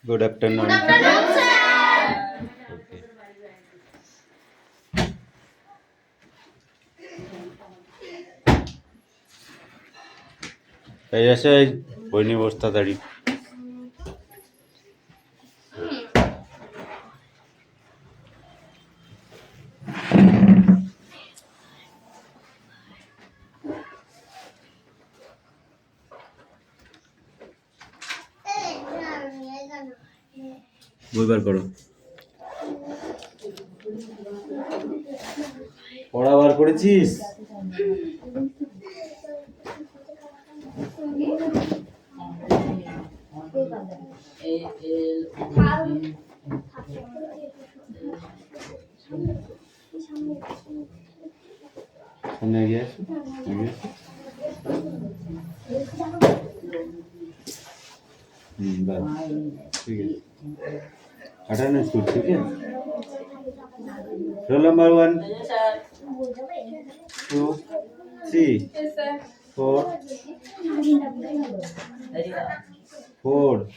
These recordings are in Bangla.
Good afternoon. Okay. এই আসে বইনি বস্তা দাঁড়ি বই বার করো পড়া বার করেছিস সামনে এগিয়ে আসো बस ठीक है हटाना इसको ठीक है रोल नंबर 1 2 3 4 4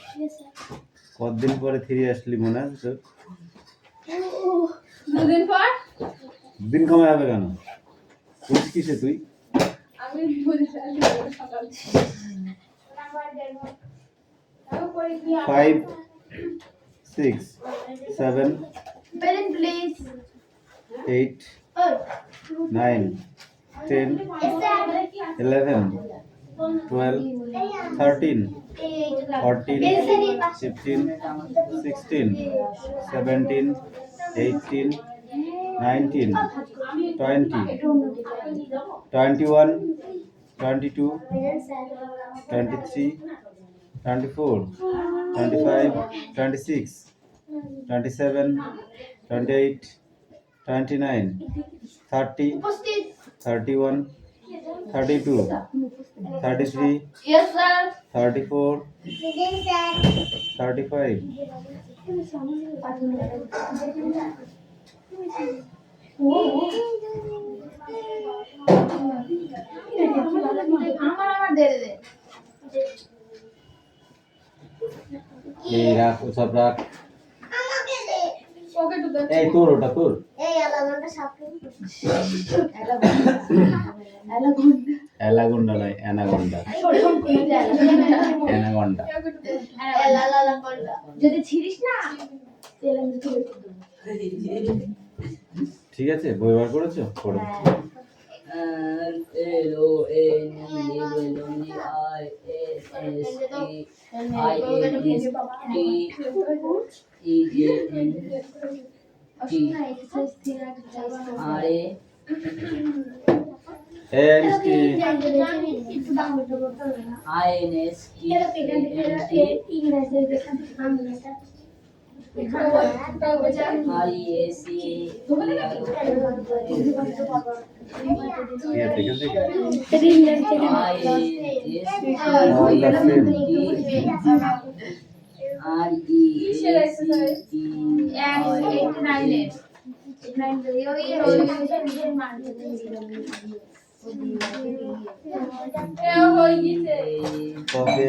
কতদিন পরে ফিরে আসলি মনে আছে দুদিন পর দিন কমে হবে কেন বুঝ কিসে তুই আমি বলছিলাম সকাল 5 6 7 Parent please 8 9 10 11 12 13 14 15 16 17 18 19 20 21 22 23 24 25 26 27 28 29 30 31 32 33 yes sir 34 35 আমার দে দে এই রাখ সব রাখ ওকে তো এই তোর ওটা তোর এই আলাদাটা সাপে এলাগুন্ডা নয় অ্যানাগন্ডা অ্যানাগন্ডা যদি ছিড়িস না ঠিক আছে বই বার করেছো পড়ো তবে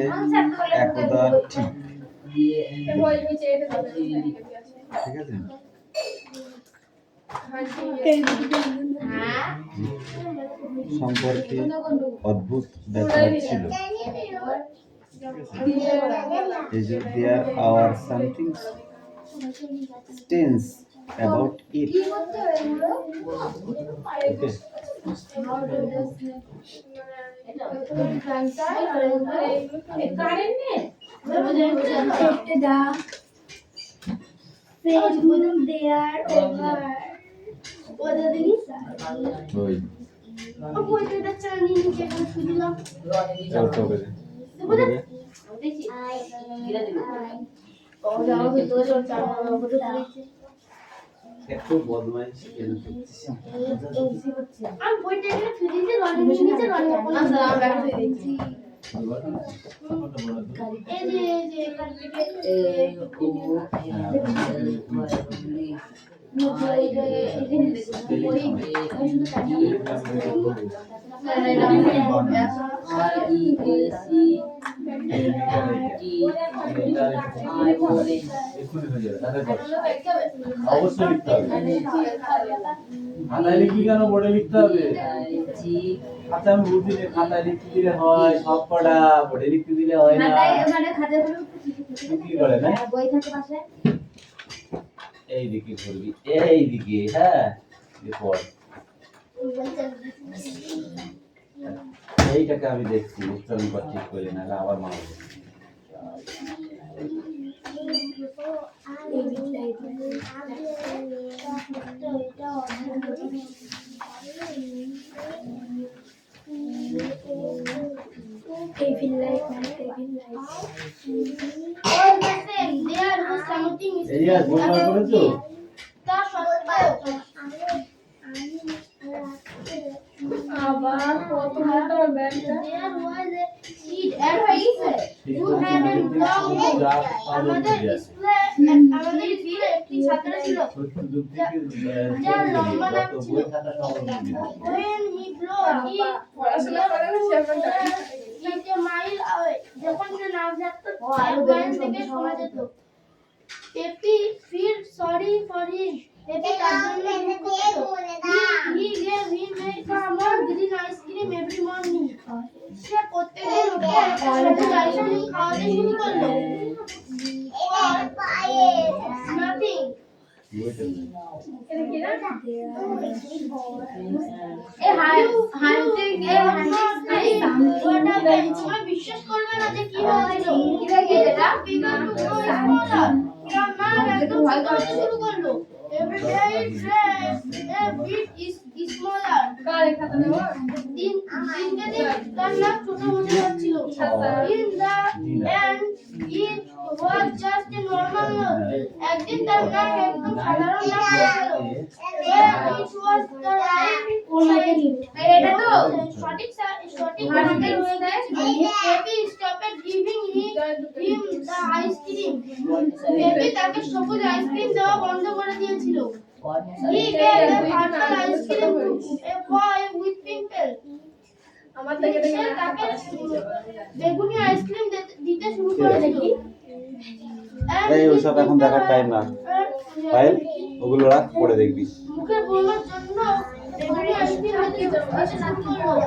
একদা ঠিক ঠিক আছে সম্পর্কে অদ্ভুত ব্যাপার ছিল there are something strange about it okay একটু বদমাইশি কেন করছিস আমি বইটা এখানে ফ্রিজে নিচে রনি দেখছি এই যে এখান থেকে এক্ষুনি হয়ে যাবে, তাড়াতাড়ি কর। অবশ্যই লিখতে হবে। খাতায় লিখবি কেন, বোর্ডে লিখতে হবে। আচ্ছা আমি বুঝি না, খাতায় লিখতে দিলে হয় সব কটা, বোর্ডে লিখতে দিলে হয় না। কি করে না, এইদিকে করবি, এইদিকে, হ্যাঁ এরপর এইটাকে আমি দেখছি, উচ্চারণ কর ঠিক করে, না আবার মা বলবে। এরিয়া গোলমাল করেছো? আবার কত মোটা ব্যাগটা there was a seed at his who had a long neck আমাদের স্কুলে একটি ছাত্র ছিল যার লম্বা নাক ছিল when he blew পড়াশোনা করে না সে মাইল যখন সে নাক ঝাড়তো মাইল থেকে শোনা যেত peppy feel sorry for him peppy তার জন্য he gave him a common green ice cream every morning সে প্রত্যেকদিন উঠে সবুজ আইসক্রিম খাওয়াতে শুরু করলো nothing বিশ্বাস করবে না যে কি হয়েছিল শুরু করলো every day it says a bit is smaller দিনকে তার নাক ছোট হতে যাচ্ছিল in the end it was just a normal nose একদিন তার নাক একদম সাধারণ নাক হয়ে গেল it was the right এটা তো সঠিক ভাবে হয়ে গেছে baby stopped giving him the ice cream baby তাকে সবুজ আইসক্রিম দেওয়া বন্ধ করে দিয়েছিল he gave a purple ice cream to a boy with pimple আমার থেকে তাকে বেগুনি আইসক্রিম দিতে শুরু করেছিল এই ওসব এখন দেখার টাইম না ফাইল, ওগুলো রাখ, পড়ে দেখবি। মুখে বলার জন্য বেগুনি আইসক্রিম দিতে শুরু করলো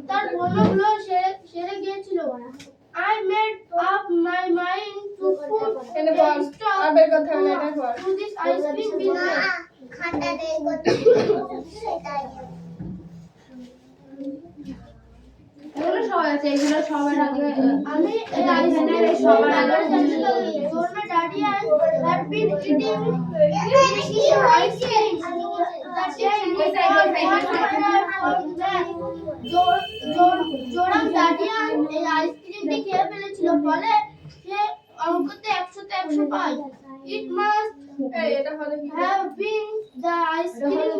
তার বলগুলো সেরে গিয়েছিল I made up my mind to put a stop to this ice cream business. এগুলো সবার আগে আমি এই আইসক্রিম সবার আগে জানছিলাম তোর my daddy had been eating ice cream that জোরাম দাদিয়ান এই আইসক্রিমটি খেয়ে ফেলেছিল ফলে সে অঙ্কতে 100তে 100 পায় it must have been the ice cream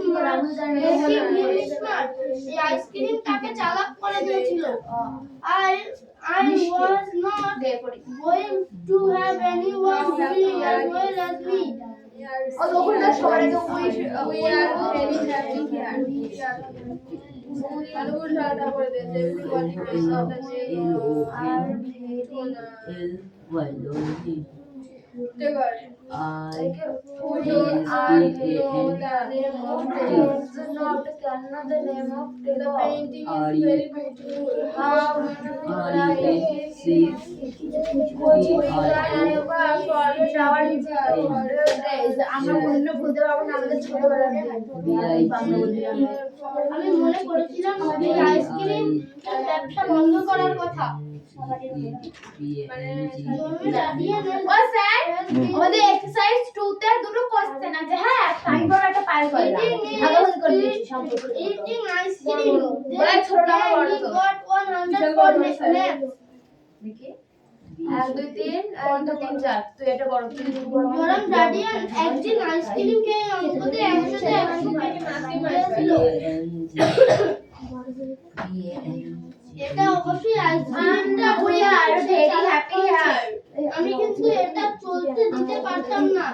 making him smart এই আইসক্রিম তাকে চালাক করে দিয়েছিল I was not going to have anyone feeling as well as me we are very happy here I would not know the name of not the name of the painting is very beautiful. How আমরা অন্য ভুলতে পারবো না আমাদের ছোটবেলায় আমি মনে করেছিলাম এই আইসক্রিম ব্যবসা বন্ধ করার কথা আমাদের এক্সারসাইজ 2 তে দুটো কোশ্চেন আছে হ্যাঁ টাইমার একটা পার করে ভাগাভাগি করে দিচ্ছি সম্পর্ক ইটিং আইসক্রিম বড় ছোটটা বড় তো গট 100 ফর নেক্সট দেখি 1 2 3 1 2 3 4 তুই এটা বড় গরম ডাডিয়ান একদিন আইসক্রিম খেয়ে অঙ্কতে 100 তে 100 পেটে মাসি মারছিল এটা অবশ্যই আইসক্রিমটা we are very happy here আমি কিন্তু এটা চলতে দিতে পারতাম না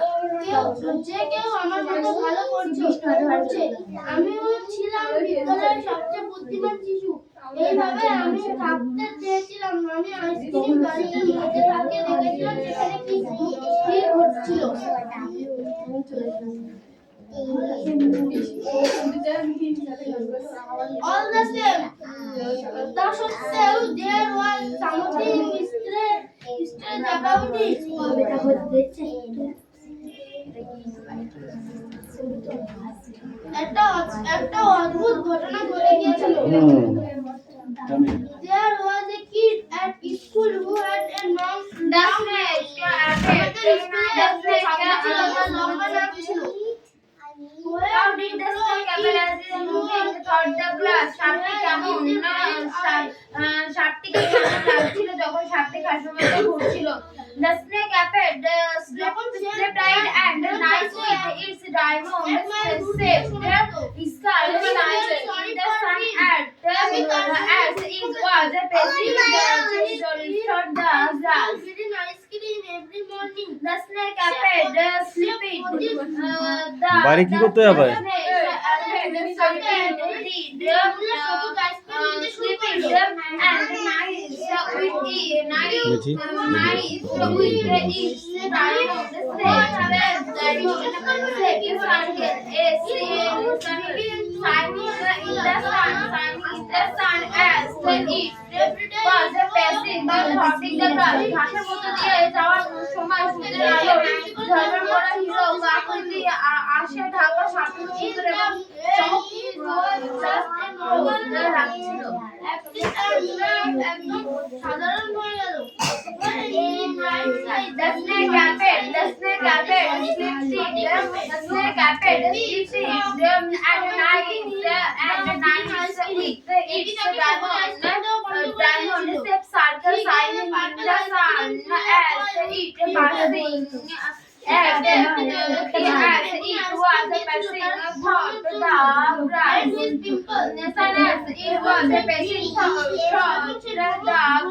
যে কেউ আমার মতো ভালো করছে। আমিও ছিলাম বিদ্যালয়ের সবচেয়ে বুদ্ধিমান শিশু। এইভাবে আমি থাকতে চেয়েছিলাম। আমি আইসক্রিম গাড়ির মধ্যে তাকিয়ে দেখেছিলাম সেখানে কি ঘটছিল। All the same, তা সত্ত্বেও there was something strange about it. একটা অদ্ভুত ঘটনা ঘটে গিয়েছিল। There was a kid at school who had a long neck. আমাদের স্কুলে একটা ছাত্র ছিল যার লম্বা নাক ছিল। How did the snake appear as he was moving through the grass? সাপটি কেমন লাগছিল যখন সাপটি ঘাসের মধ্যে ঘুরছিল? The snake appeared, slept-eyed and nice with its diamond shaped skull shining in the sun as it was passing toward the grass. Eating ice cream every morning. The snake appeared, sleeping. বাড়ি কি করতে যাবে? ঘাসের মধ্যে দিয়ে যাওয়ার সময় সূর্যের আলো ঝলমল করা হিরো আগুন দিয়ে আসে ঢাকা সাপের ভিতরে এবং লাগছিল। একদম সাধারণ হয়ে গেল। The snake appeared, sleeping, and nice with its diamond shaped circle shining in the sun as it passing. And as it was passing through the grass, as it was passing through the grass.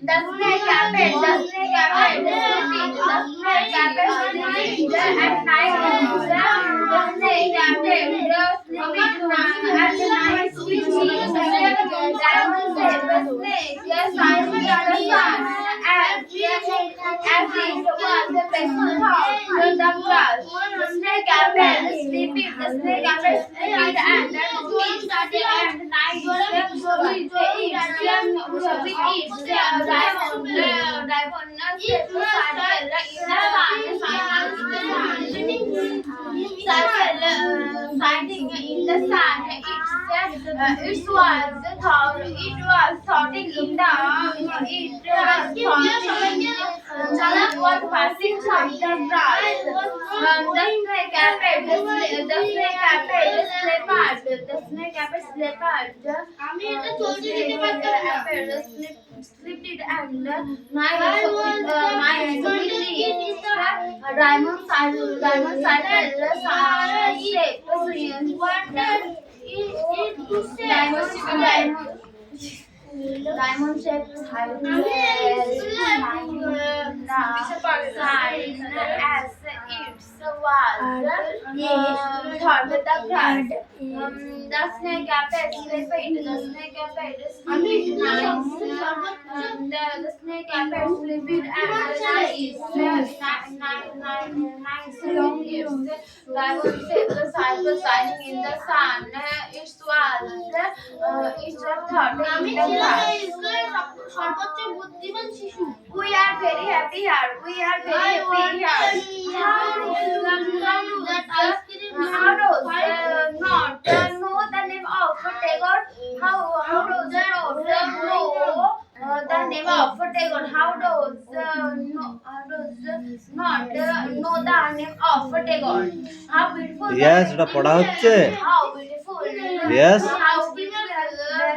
The snake appeared, sleeping, at night. The snake appeared, sleeping, at night with diamond shaped snake shining in the sun as it was passing through the grass. The snake appeared, sleeping, at night shining in the sun. It was floating in the was passing through the grass. The snake appeared, আমি এটা চলতে দিতে পারতাম না। Slipped it and nice diamond circle diamond shaped circle as it was thought the grass. The snake appeared, sleeping. The snake appeared, sleeping. The snake appeared, sleeping and nice long ears. Diamond shaped the circle shining in the sun. It was thought আমি in the ছিলাম grass. এই স্কুলের সর্বোচ্চ বুদ্ধিমান শিশু। We are very happy here. We are very happy here. How does not know the name of Tagore? How does know the name of Tagore? How does not know the name of Tagore? How beautiful. Yes, এটা পড়া হচ্ছে। How beautiful. Yes. How beautiful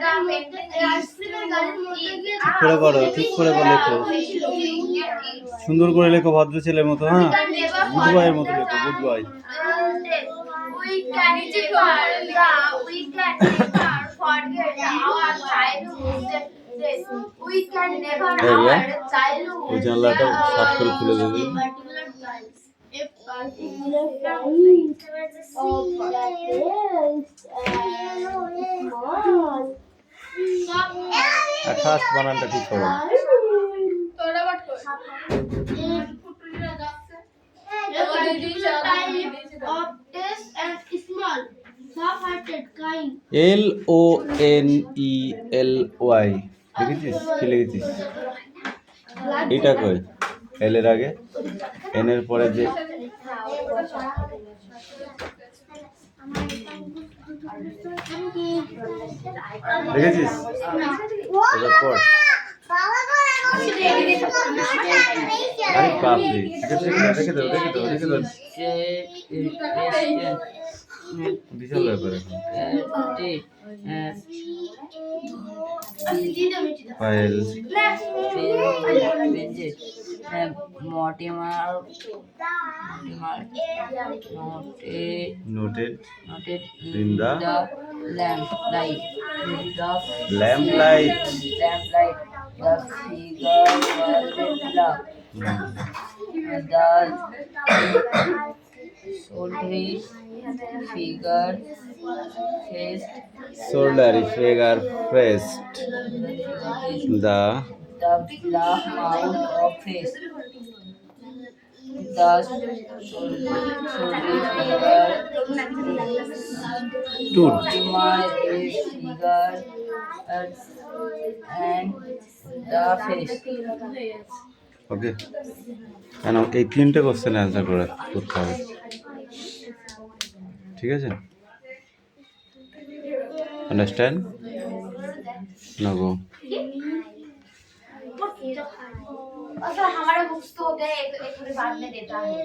the painting is. ঠিক করে পড়ো, ঠিক করে লেখো, সুন্দর করে লেখো, ভদ্র ছেলের মতো। হ্যাঁ, গুড বয়ের মতো লেখো, good boy. We can never forget our childhood this. We can never Hey, our yeah. childhood. ওই জানলাটা সাফ করে খুলে দেবে। A particular kind of আর ফার্স্ট বানানটা ঠিক করো। তোরা বাট কর ফুটুলিরা যাচ্ছে of this and small soft-hearted kind LONELY লিখেছিস কি লিখেছিস? এটা কই? এল এর আগে এন এর পরে যে লিখেছিস? এটা পড়। আরে বাপ রে, রেখে দাও। বিশাল ব্যাপার এখন। File noted in the lamplight. lamplight. The figure was black. The solitary figure faced Soldary figure faced the the black mouth of face. The solitary figure toot. my figure and the face. ওকে, কেন এই তিনটে কোশ্চেন অ্যান্সার করতে হবে, ঠিক আছে? আন্ডারস্ট্যান্ড? নো গো। अच्छा हमारा बुक्स तो हो गए एक थोड़ी बाद में देता है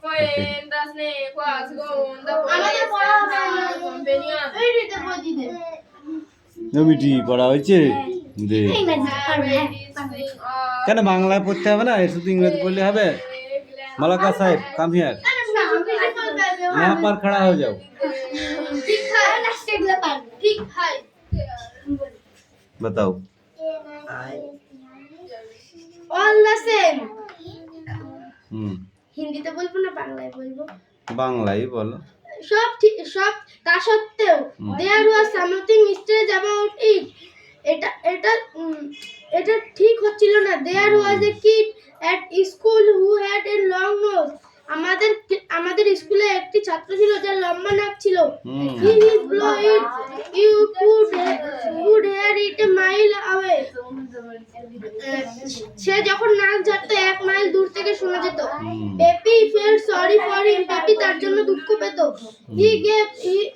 when the snake was gone the আমাদের পড়া হবে না কম্পেনিয়ন এই দিতে বদি দে নমিটি পড়া হয়েছে দে। কেন বাংলায় পড়তে হবে না, শুধু ইংরেজি পড়লে হবে? মালাকা সাহেব কাম হিয়ার, यहाँ पर खड़ा हो जाओ। ঠিক है স্টেগলা পার ঠিক है बताओ। all the same হিন্দিতে বলবো না বাংলায় বলবো বাংলাই বলো। সব তা সত্ত্বেও there was something strange about it এটা ঠিক হচ্ছিল না। there was a kid at school who had a long nose আমাদের স্কুলে একটি ছাত্র ছিল যার লম্বা নাক ছিল। he blow it you could hear it a mile away সে যখন নাক ঝাড়তো 1 মাইল দূর থেকে শোনা যেত। Peppy felt sorry for him peppy তার জন্য দুঃখ পেত। he gave him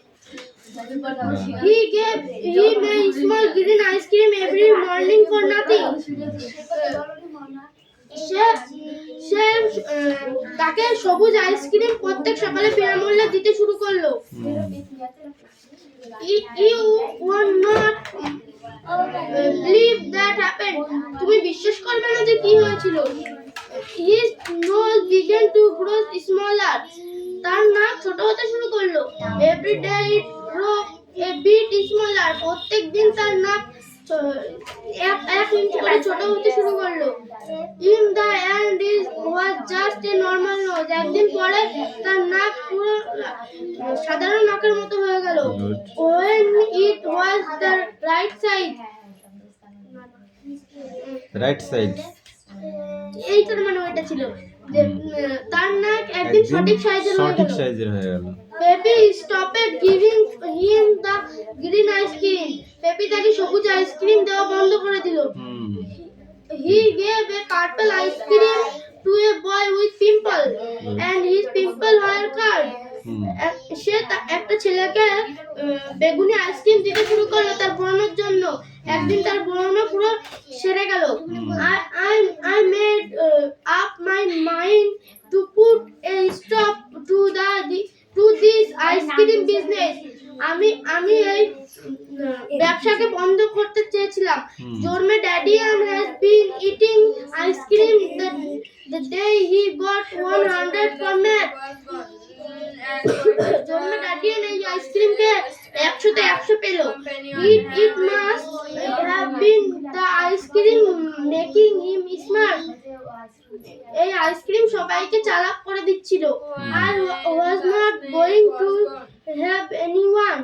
a small green ice cream every morning for nothing সে তাকে সবুজ আইসক্রিম প্রত্যেক সকালে বিনামূল্যে দিতে শুরু করলো। You will not believe that happened তুমি বিশ্বাস করবে না যে কি হয়েছিল। His nose began to grow smaller তার নাক ছোট হতে শুরু করলো। Every day it grew a bit smaller প্রত্যেক দিন তার নাক 1 ইঞ্চি করে ছোট হতে শুরু করলো। In the end it was just a normal nose একদিন পরে তার নাক পুরো সাধারণ নাকের মতো হয়ে গেল। When it was the right size এইটার মানে ওইটা ছিল যে তার নাক একদিন সঠিক সাইজের হয়ে গেল। Baby stopped giving him the green ice cream peppy তাকে সবুজ আইসক্রিম দেওয়া বন্ধ করে দিল। He gave a purple ice cream to a boy with pimple and his pimple were cut সে একটা ছেলেকে বেগুনি আইসক্রিম দিতে শুরু করলো তার ব্রণের জন্য। একদিন তার ব্রণ পুরো সেরে গেল। I made up my mind to put a stop to this ice cream business আমি এই ব্যবসাকে বন্ধ করতে চেয়েছিলাম। জন্মে daddy has been eating ice cream the day he got 100 for math জন্মে ড্যাডি এই আইসক্রিমকে 100 তে 100 পেল। It must have been the going to have anyone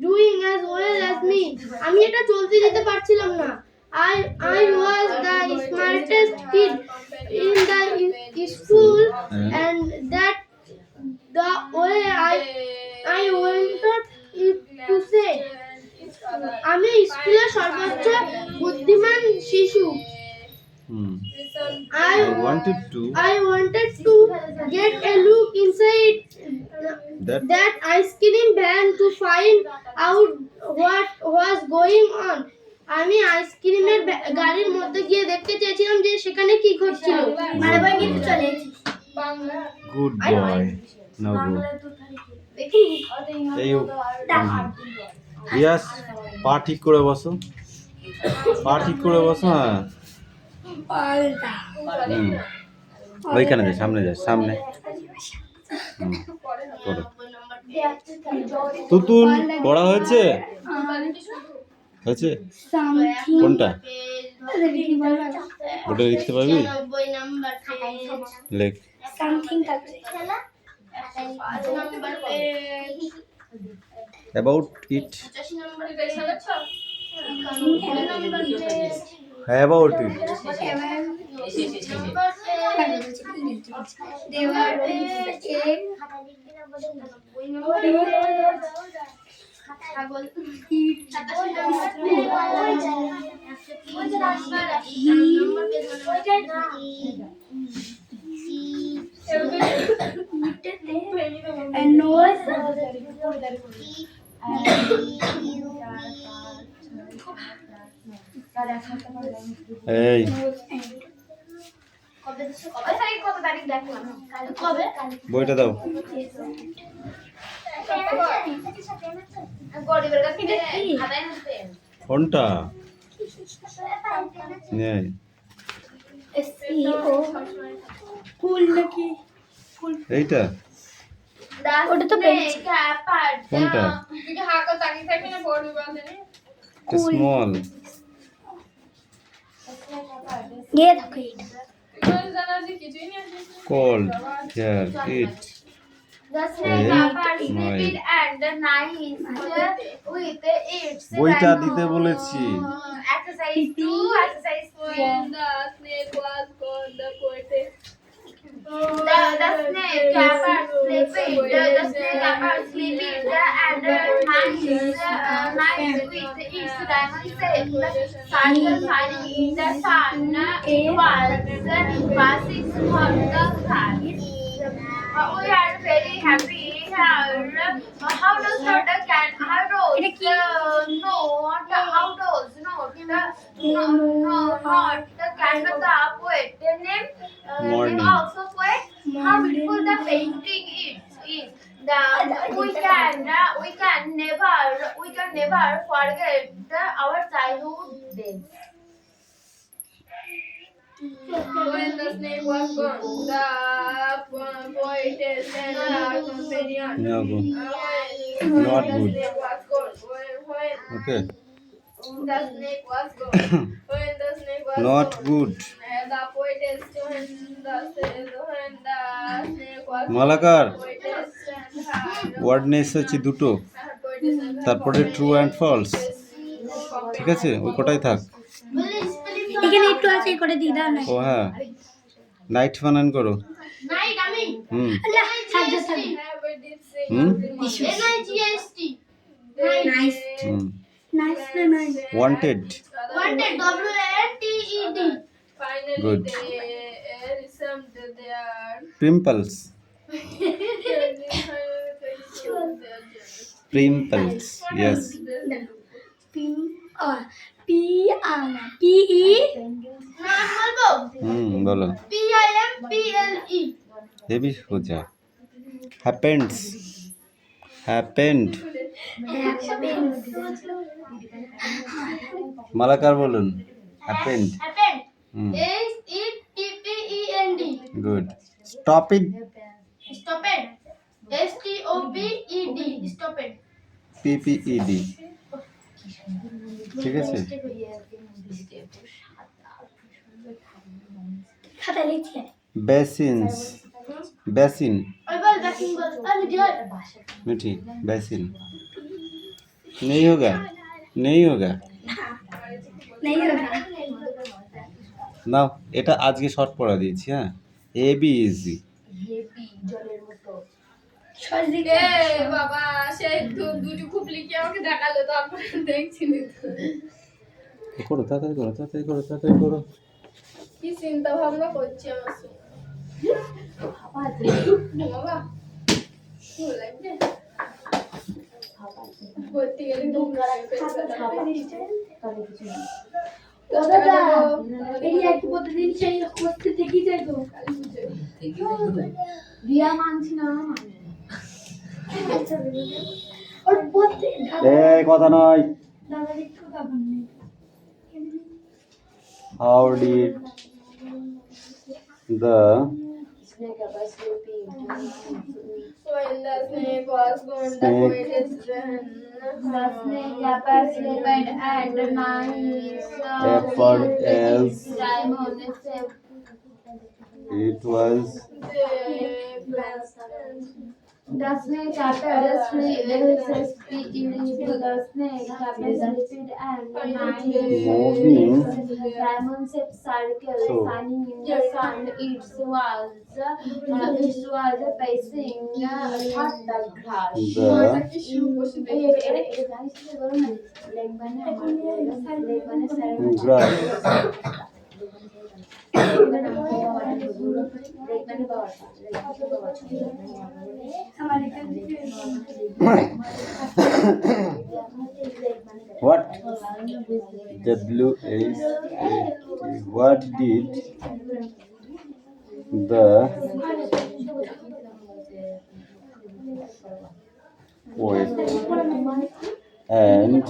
doing as well as me. আমি এটা চলতে দিতে পারছিলাম না। I was the smartest kid in the school, and that the way I wanted it to say. আমি স্কুলের সর্বোচ্চ বুদ্ধিমান শিশু। I wanted to get a look inside that ice cream van to find out what was going on. আমি আইসক্রিমের গাড়ির মধ্যে গিয়ে দেখতে চেয়েছিলাম যে সেখানে কি ঘটছিল। মানে ভাই কিন্তু চলে গুড বয় নাও গো এই ইয়াস পা ঠিক করে বসো, পা ঠিক করে বসো। হ্যাঁ ওইখানে যা, সামনে যা, সামনে করো। তুতুল পড়া হয়েছে? হয়েছে? কোনটা ওটা লিখতে পারবি? লেখ। About it. About it. And nose এই বইটা দাও। কোনটা? নেই এইটা? ওটা তো পেন্সিল। কোনটা? স্মল। ये देखो এটা cold here it The snake participated and the nice with its বইটা দিতে বলেছি। exercise 2, exercise 3. when the snake was called the poetess. The snake participated and nice with its diamond shape. Shining in the sun, it was passing through the sky. We are very happy here. How does the can how does not the can the poet name Morning. also poet. How beautiful the painting is. We can never forget our childhood days. When the snake was gone, the poetess and her companion. No go. When Not the good. snake was gone, when Okay. the snake was gone, when the snake was Not gone, good. the poetess when the snake was মালাকার poetess and her ওয়ার্ড নেস হচ্ছে দুটো, poetess and her তারপরে ট্রু অ্যান্ড ফলস। ঠিক আছে, ওই কটাই থাক। এখানে একটু আছে করে দি দাও না। ও হ্যাঁ, নাইট বানান করো। নাইট আমি হুম আল্লাহ সাহায্য করুন। হুম NIGST নাইস হুম নাইস না nice wanted. wanted WANTED Good. they resumed their pimples. Pimples yes. বলো। PIMPLE হেভি সোজা। হ্যাপেন্ডস। হ্যাপেন্ড। মালাকার বলুন। Happened. happened hmm SETPEND good. Stop it. stopped STOPED stopped পিপিইডি। ঠিক আছে। খাতা লিখছি বেসিনস। বেসিন। ওই বল ব্যাকিং বল मिठी बेसिन नहीं होगा नहीं होगा নাও এটা আজকে শর্ট পড়া দিয়েছি হ্যাঁ এ বি ইজি বাবা সেই দুটো খুব লিখে আমাকে দেখালো তারপর দেখছি করো তাড়াতাড়ি করো তাড়াতাড়ি করো তাড়াতাড়ি করো কি চিন্তা ভাবনা করছি আমার বাবা ভালো লাগবে করতে গেলে প্রতিদিন সেই করতে থেকেই যাই তো রিয়া মানছি না ওর প্রত্যেক এই কথা নয় দাদা একটু দাবন নেই how did the when the snake was going to Snake. quit his run, the snake appeared at night. effort as Simon said, it was the snake appeared the snake the snake appeared at night. moving Simon said circle So. shining in the sun. It was pacing thought the grass. grass what what did the poet and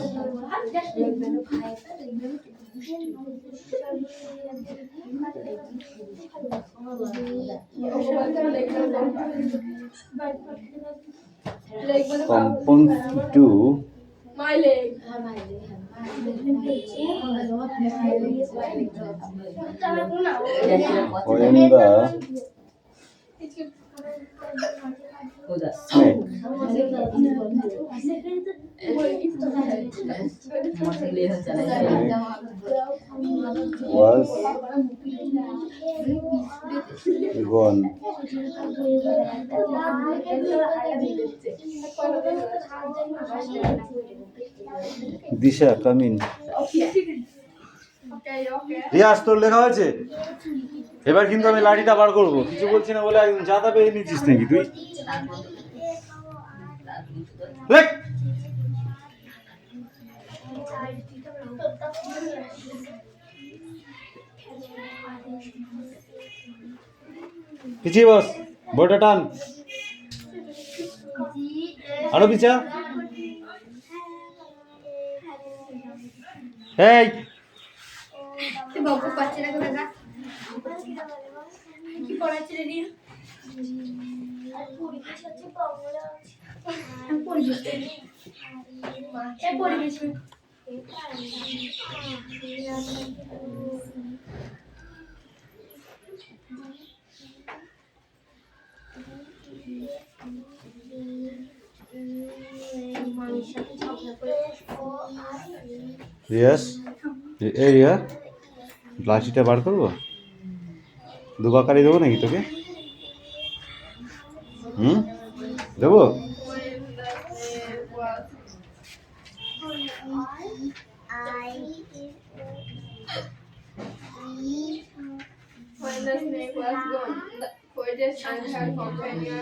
compounds do My leg. when the snake was gone Disha কামিন রিয়াজ তোর লেখা হয়েছে এবার কিন্তু আমি লাঠিটা বার করবো কিছু বলছি না বলে একদম চাঁদা পেয়ে নিচ্ছিস নাকি তুই লেখ পিছিয়ে বস বড়টা টান আরো পিছা এই বাবু পাচ্ছে না দাদা কি পড়াচ্ছে রে রিয়া পরিবেশ রিয়াস এই রিয়া লাঠিটা বার করবো দুবাকারি দেবো নাকি তোকে দেবো When the snake was gone, the poet and her companion